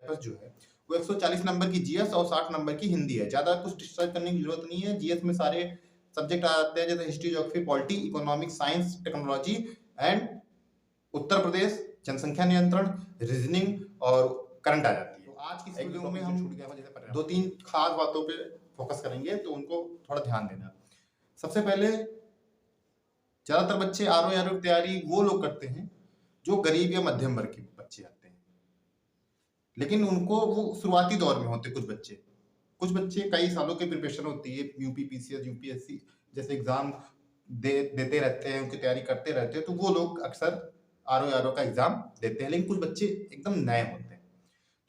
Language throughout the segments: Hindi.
सिलेबस जो है वो 140 नंबर की जीएस और 60 नंबर की हिंदी है। ज्यादा कुछ डिस्कस करने की जरूरत नहीं है। जीएस में सारे सब्जेक्ट आते हैं जैसे history, geography, polity, economics, science, technology and Uttar Pradesh, जनसंख्या नियंत्रण, रीजनिंग और करंट आ जाती है। तो आज की इस वीडियो में हम दो तीन खास बातों पे फोकस करेंगे, तो उनको थोड़ा ध्यान देना। सबसे पहले, ज्यादातर बच्चे आरओ की तैयारी वो लोग करते हैं जो गरीब या मध्यम वर्ग के बच्चे आते हैं, लेकिन उनको वो शुरुआती दौर में होते कुछ बच्चे कई सालों की प्रिपरेशन होती है, यूपी पीसीएस, यूपीएससी जैसे एग्जाम देते रहते हैं, उनकी तैयारी करते रहते हैं, तो वो लोग अक्सर आरओ का एग्जाम देते हैं। लेकिन कुछ बच्चे एकदम नए होते हैं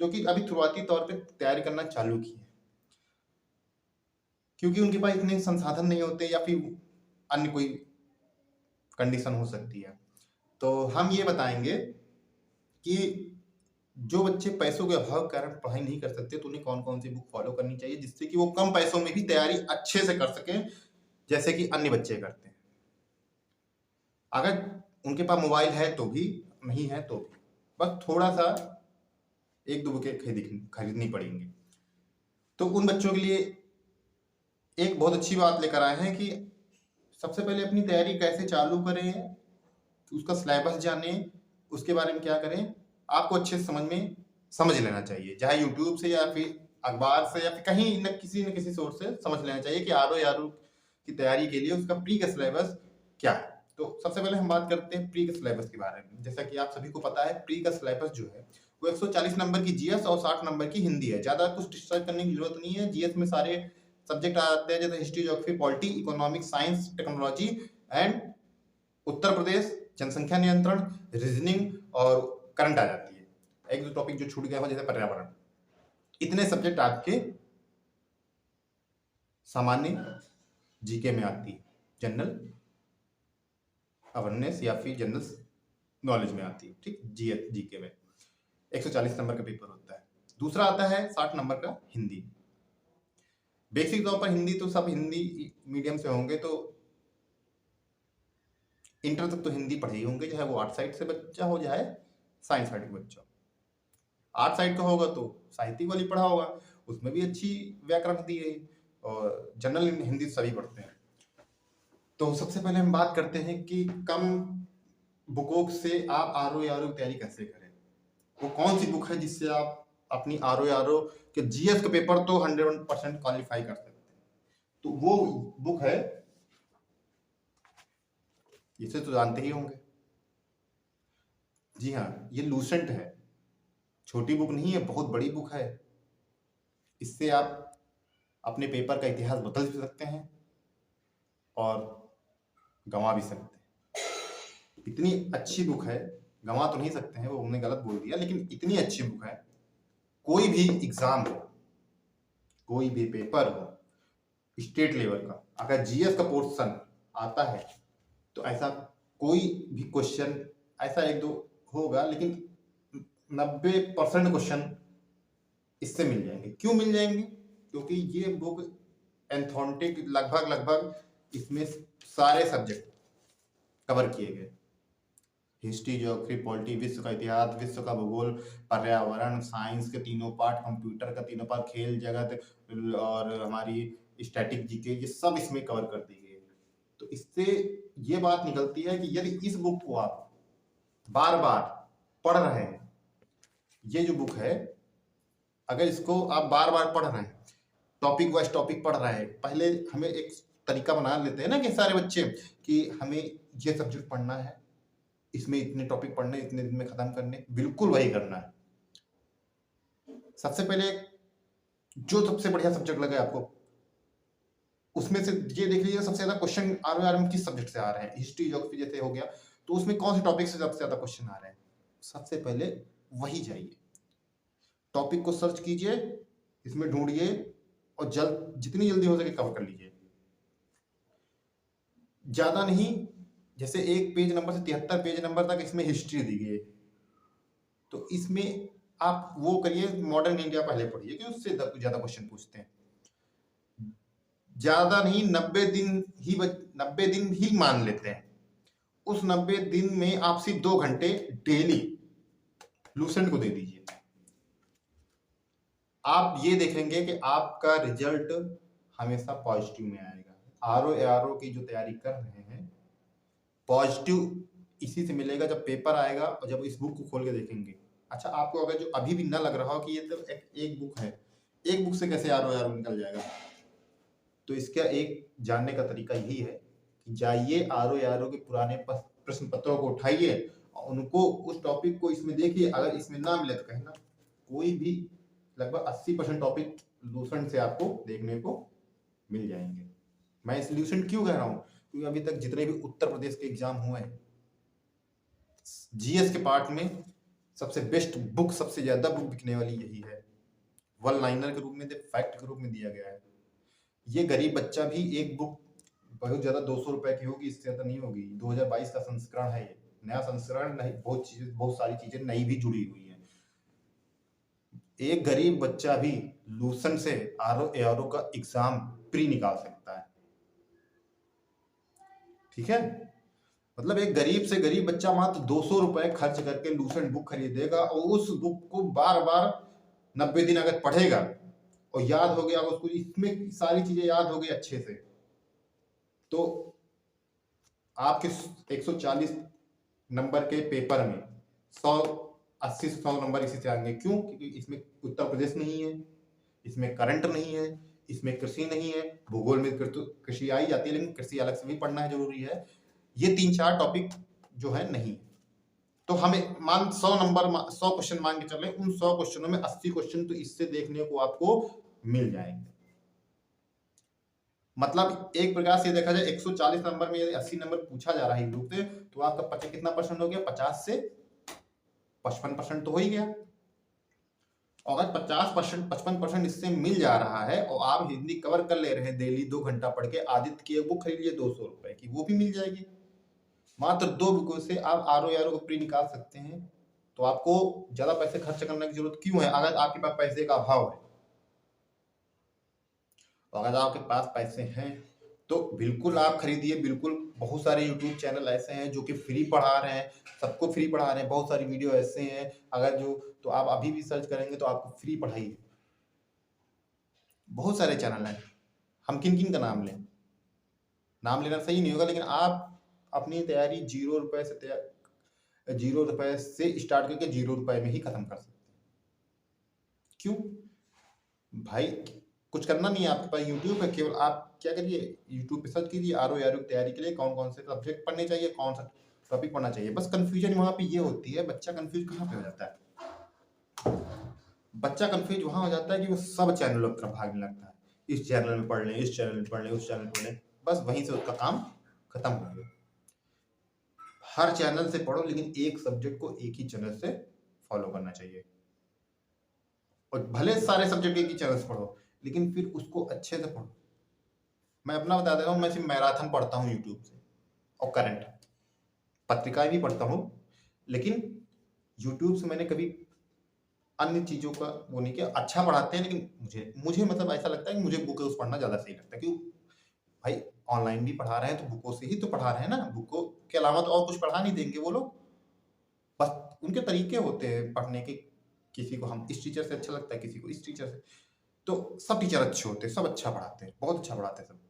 जो कि अभी शुरुआती तौर पे तैयारी करना चालू की है, क्योंकि उनके पास इतने संसाधन नहीं होते या फिर अन्य कोई कंडीशन हो सकती है। तो हम ये बताएंगे कि जो बच्चे पैसों के अभाव के कारण पढ़ाई नहीं कर सकते, तो उन्हें कौन कौन सी बुक फॉलो करनी चाहिए जिससे कि वो कम पैसों में भी तैयारी अच्छे से कर सकें, जैसे कि अन्य बच्चे करते हैं। अगर उनके पास मोबाइल है तो भी, नहीं है तो भी, बस थोड़ा सा एक दो बुकें खरीदनी पड़ेंगी। तो उन बच्चों के लिए एक बहुत अच्छी बात लेकर आए हैं कि सबसे पहले अपनी तैयारी कैसे चालू करें, उसका सिलेबस जाने, उसके बारे में क्या करें, आपको अच्छे से समझ लेना चाहिए, चाहे यूट्यूब से या फिर अखबार से या फिर कहीं न किसी सोर्स से समझ लेना चाहिए कि आरओ की तैयारी के लिए उसका प्री का सिलेबस क्या है। तो सबसे पहले हम बात करते हैं प्री का सिलेबस के बारे में। जैसा कि आप सभी को पता है, प्री का सिलेबस जो है वो 140 नंबर की जीएस और 60 नंबर की हिंदी है। ज्यादा कुछ डिस्कस करने की जरूरत नहीं है। जीएस में सारे सब्जेक्ट आते हैं जैसे history, geography, polity, economics, science, technology and Uttar Pradesh, जनसंख्या नियंत्रण, रीजनिंग और करंट आ जाती है। एक दो टॉपिक जो छूट गया हो जैसे पर्यावरण। इतने सब्जेक्ट आपके सामान्य जीके में आती है, जनरल अवेयरनेस या फिर जनरल नॉलेज में आती है। ठीक, जीके में 140 नंबर का पेपर होता है। दूसरा आता है 60 नंबर का हिंदी। बेसिक तौर पर हिंदी तो सब हिंदी मीडियम से होंगे, तो इंटर तक तो हिंदी पढ़े ही होंगे, चाहे वो आर्ट साइड से बच्चा हो चाहे साइंस साइड का बच्चा। आर्ट साइड का होगा तो साहित्य वाली पढ़ा होगा, उसमें भी अच्छी व्याकरण दी है, और जनरल हिंदी सभी पढ़ते हैं। तो सबसे पहले हम बात करते हैं कि कम बुकों से आप आरओ की तैयारी कैसे करें। वो कौन सी बुक है जिससे आप अपनी आरओ के जीएस का पेपर तो 100% क्वालिफाई कर सकते हैं। तो वो बुक है, इसे तो जानते ही होंगे, जी हाँ, ये लूसेंट है। छोटी बुक नहीं है, बहुत बड़ी बुक है। इससे आप अपने पेपर का इतिहास बदल भी सकते हैं और गंवा भी सकते हैं। इतनी अच्छी बुक है, गंवा तो नहीं सकते हैं, वो हमने गलत बोल दिया, लेकिन इतनी अच्छी बुक है, कोई भी एग्जाम हो, कोई भी पेपर हो स्टेट लेवल का, अगर जीएस का पोर्शन आता है तो ऐसा कोई भी क्वेश्चन, ऐसा एक दो होगा, लेकिन 90% क्वेश्चन इससे मिल जाएंगे। क्यों मिल जाएंगे? क्योंकि ये बुक एंथोनिक लगभग इसमें सारे सब्जेक्ट कवर किए गए। हिस्ट्री, ज्योग्राफी, पॉलिटी, विश्व का इतिहास, विश्व का भूगोल, पर्यावरण, साइंस के तीनों पार्ट, कंप्यूटर का तीनों पार्ट, खेल जगत और हमारी स्टैटिक जीके, ये सब इसमें कवर कर दी गई है। तो इससे ये बात निकलती है कि यदि इस बुक को आप बार बार पढ़ रहे हैं, ये जो बुक है अगर इसको आप बार बार पढ़ रहे हैं, टॉपिक वाइज टॉपिक पढ़ रहे हैं, पहले हमें एक तरीका बना लेते हैं ना कि सारे बच्चे कि हमें ये सब्जेक्ट पढ़ना है, इसमें इतने टॉपिक पढ़ने, इतने दिन में खत्म करने, बिल्कुल वही करना है। सबसे पहले जो सबसे बढ़िया सब्जेक्ट लगे आपको, उसमें से ये देख लीजिए सबसे ज्यादा क्वेश्चन आरओ में किस सब्जेक्ट से आ रहे हैं। हिस्ट्री, ज्योग्राफी जैसे हो गया, तो उसमें कौन से टॉपिक से सबसे ज्यादा क्वेश्चन आ रहे हैं, सबसे पहले वही जाइए, टॉपिक को सर्च कीजिए, इसमें ढूंढिए और जितनी जल्दी हो सके कवर कर लीजिए। ज्यादा नहीं, जैसे एक पेज नंबर से 73 पेज नंबर तक इसमें हिस्ट्री दी गई है, तो इसमें आप वो करिए, मॉडर्न इंडिया पहले पढ़िए कि उससे ज्यादा क्वेश्चन पूछते हैं। ज्यादा नहीं, 90 दिन ही मान लेते हैं। उस 90 दिन में आप सिर्फ 2 घंटे डेली लूसेंट को दे दीजिए। आप ये देखेंगे कि आपका रिजल्ट हमेशा पॉजिटिव में आएगा। आरओ की जो तैयारी कर रहे हैं, पॉजिटिव इसी से मिलेगा जब पेपर आएगा और जब इस बुक को खोल के देखेंगे। अच्छा, आपको अगर जो अभी भी ना लग रहा हो कि ये तो एक बुक है, एक बुक से कैसे आरओ निकल जाएगा, तो इसका एक जानने का तरीका यही है कि जाइए आरओ के पुराने प्रश्न पत्रों को उठाइए और उनको उस टॉपिक को इसमें देखिए। अगर इसमें ना मिले तो कहना। कोई भी लगभग 80% टॉपिक लूसेंट से आपको देखने को मिल जाएंगे। मैं इस लूसेंट क्यों कह रहा हूँ, क्योंकि अभी तक जितने भी उत्तर प्रदेश के एग्जाम हुए हैं, जीएस के पार्ट में सबसे बेस्ट बुक, सबसे ज्यादा बुक बिकने वाली यही है। वन लाइनर के रूप में, फैक्ट के रूप में दिया गया है। ये गरीब बच्चा भी एक बुक बहुत ज्यादा 200 रुपए की होगी, इससे ज्यादा नहीं होगी। 2022 का संस्करण है, ये नया संस्करण नहीं, बहुत सारी चीजें नई भी जुड़ी हुई हैं। एक गरीब बच्चा भी लूसेंट से आरओ का एग्जाम प्री निकाल सकता है। ठीक है, मतलब एक गरीब से गरीब बच्चा मात्र 200 रुपए खर्च करके लूसेंट बुक खरीदेगा और उस बुक को बार बार 90 दिन अगर पढ़ेगा और याद हो गया उसको, इसमें सारी चीजें याद हो गई अच्छे से, तो आपके 140 नंबर के पेपर में 180 से 100 नंबर इसी से आएंगे। क्यों? क्योंकि इसमें उत्तर प्रदेश नहीं है, इसमें करंट नहीं है, इसमें कृषि नहीं है। भूगोल में कृषि आई जाती है, लेकिन कृषि अलग से भी पढ़ना है, जरूरी है। ये 3-4 टॉपिक जो है नहीं। तो हमें 100 क्वेश्चन मान के चले, उन 100 क्वेश्चनों में 80 क्वेश्चन तो इससे देखने को आपको मिल जाएंगे। मतलब एक प्रकार से देखा जाए 140 नंबर में यदि 80 नंबर पूछा जा रहा है ग्रुप से, तो आपका कितना परसेंट हो गया? 50 से 55% तो हो ही गया। अगर 50% 55% इससे मिल जा रहा है और आप हिंदी कवर कर ले रहे हैं डेली 2 घंटा पढ़ के, आदित्य की एक बुक खरीद लीजिए 200 रुपए की, वो भी मिल जाएगी। मात्र 2 बुकों से आप आरओ को प्री निकाल सकते हैं। तो आपको ज्यादा पैसे खर्च करने की जरूरत क्यों है? अगर आपके पास पैसे का अभाव है, तो अगर आपके पास पैसे हैं तो बिल्कुल आप खरीदिए। बिल्कुल, बहुत सारे यूट्यूब चैनल ऐसे हैं जो कि फ्री पढ़ा रहे हैं, सबको फ्री पढ़ा रहे हैं। बहुत सारी वीडियो ऐसे हैं, अगर जो तो आप अभी भी सर्च करेंगे तो आपको फ्री पढ़ाई, बहुत सारे चैनल हैं। हम किन किन का नाम लें? नाम लेना सही नहीं होगा, लेकिन आप अपनी तैयारी 0 रुपए से 0 रुपए से स्टार्ट करके 0 रुपए में ही खत्म कर सकते हैं। क्यों भाई? कुछ करना नहीं है आपके पास, यूट्यूब है। केवल आप क्या करिए, यूट्यूब पे सर्च कीजिए आरओ की तैयारी के लिए कौन कौन से सब्जेक्ट पढ़ने चाहिए, कौन सा टॉपिक पढ़ना चाहिए। बस कंफ्यूजन वहां पे ये होती है, बच्चा कंफ्यूज कहाँ पे हो जाता है? बच्चा कंफ्यूज वहां हो जाता है कि वो सब चैनलों की तरफ भागने लगता है। इस चैनल में पढ़ लें, इस चैनल में पढ़ लें, उस चैनल में पढ़ लें, बस वहीं से उसका काम खत्म हो गया। हर चैनल से पढ़ो, लेकिन एक सब्जेक्ट को एक ही चैनल से फॉलो करना चाहिए। और भले सारे सब्जेक्ट एक ही चैनल से पढ़ो, लेकिन फिर उसको अच्छे से पढ़ो। मैं अपना बता दे रहा हूँ, मैं सिर्फ मैराथन पढ़ता हूँ यूट्यूब से, और करंट पत्रिकाएं भी पढ़ता हूँ, लेकिन यूट्यूब से मैंने कभी अन्य चीजों का वो नहीं किया। अच्छा पढ़ाते हैं, लेकिन मुझे मतलब ऐसा लगता है कि मुझे बुक पढ़ना ज्यादा सही लगता है। क्यों भाई? ऑनलाइन भी पढ़ा रहे हैं तो बुकों से ही तो पढ़ा रहे हैं ना, बुकों के अलावा तो और कुछ पढ़ा नहीं देंगे वो लोग। बस उनके तरीके होते हैं पढ़ने के, किसी को हम इस टीचर से अच्छा लगता है, किसी को इस टीचर से। तो सब टीचर अच्छे होते हैं, सब अच्छा पढ़ाते हैं, बहुत अच्छा पढ़ाते हैं सब।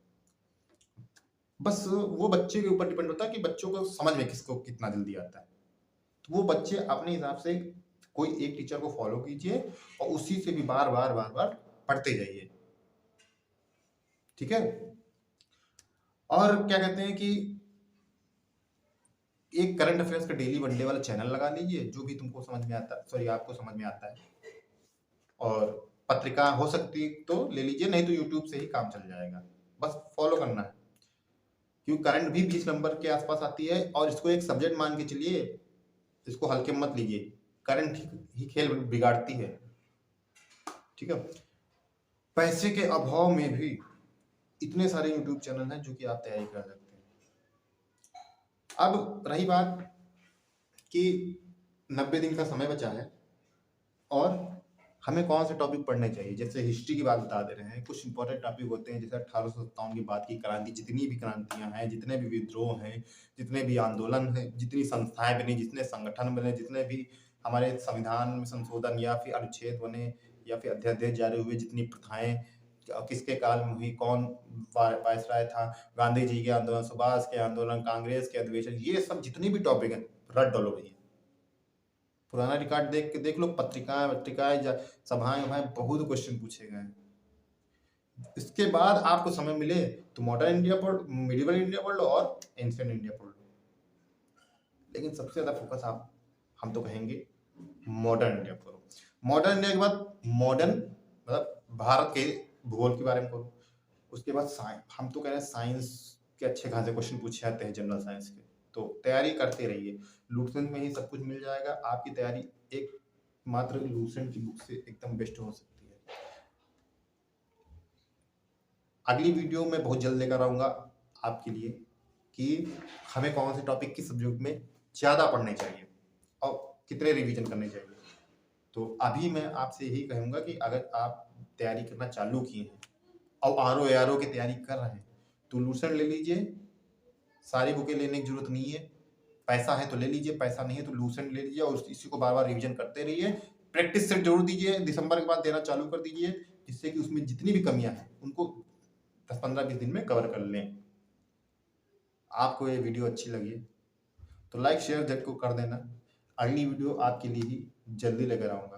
बस वो बच्चे के ऊपर डिपेंड होता है कि बच्चों को समझ में किसको कितना जल्दी आता है। तो वो बच्चे अपने हिसाब से कोई एक टीचर को फॉलो कीजिए और उसी से भी बार बार बार बार पढ़ते जाइए। ठीक है? और क्या कहते हैं कि एक करंट अफेयर्स का डेली वनडे वाला चैनल लगा लीजिए, जो भी तुमको समझ में आता है, सॉरी आपको समझ में आता है। और पत्रिका हो सकती तो ले लीजिए, नहीं तो यूट्यूब से ही काम चल जाएगा। बस फॉलो करना है, क्योंकि करंट भी 20 नंबर के आसपास आती है। और इसको एक सब्जेक्ट मान के चलिए, इसको हल्के मत लीजिए। करंट ही खेल बिगाड़ती है। ठीक है? पैसे के अभाव में भी इतने सारे यूट्यूब चैनल हैं जो कि आप तैयारी कर सकते हैं। अब रही बात कि 90 दिन का समय बचा है और हमें कौन से टॉपिक पढ़ने चाहिए। जैसे हिस्ट्री की बात बता दे रहे हैं, कुछ इंपॉर्टेंट टॉपिक होते हैं, जैसे 1857 की बात की क्रांति, जितनी भी क्रांतियां हैं, जितने भी विद्रोह हैं, जितने भी आंदोलन हैं, जितनी संस्थाएं बनी, जितने संगठन बने, जितने भी हमारे संविधान में संशोधन या फिर अनुच्छेद बने, या फिर अध्यादेश जारी हुए, जितनी प्रथाएं किसके काल में हुई, कौन वायसराय था, गांधी जी के आंदोलन, सुभाष के आंदोलन, कांग्रेस के अधिवेशन, ये सब जितनी भी टॉपिक है रट डालो भैया। पुराना रिकॉर्ड देख के देख लो, पत्रिकाएं सभाएं वभाएं, बहुत क्वेश्चन पूछे गए हैं। इसके बाद आपको समय मिले तो मॉडर्न इंडिया पढ़, मिडिवल इंडिया पढ़ लो और एंशिएंट इंडिया पढ़ लो, लेकिन सबसे ज्यादा फोकस हम तो कहेंगे मॉडर्न इंडिया करो। मॉडर्न इंडिया के बाद मॉडर्न मतलब भारत के भूगोल के बारे में करो। उसके बाद हम तो कह रहे हैं साइंस के अच्छे खासे क्वेश्चन पूछे जाते हैं जनरल साइंस के, तो तैयारी करते रहिए। लूसेंट में ही सब कुछ मिल जाएगा, आपकी तैयारी एक मात्र लूसेंट की बुक से एकदम बेस्ट हो सकती है। अगली वीडियो में बहुत जल्द लेकर आऊंगा आपके लिए कि हमें कौन से टॉपिक किस सब्जेक्ट में ज़्यादा पढ़ने चाहिए और कितने रिवीजन करने चाहिए। तो अभी मैं आपसे यही कहूँगा कि अगर आप तैयारी करना चालू किए हैं और आर ओ की तैयारी कर रहे हैं तो लूसेंट ले लीजिए, सारी बुकें लेने की जरूरत नहीं है। पैसा है तो ले लीजिए, पैसा नहीं है तो लूसेंट ले लीजिए और इसी को बार बार रिवीजन करते रहिए। प्रैक्टिस सेट जरूर दीजिए, दिसंबर के बाद देना चालू कर दीजिए, जिससे कि उसमें जितनी भी कमियां हैं उनको 10-15-20 दिन में कवर कर लें। आपको ये वीडियो अच्छी लगी तो लाइक शेयर जरूर कर देना। अगली वीडियो आपके लिए ही जल्दी लेकर आऊँगा।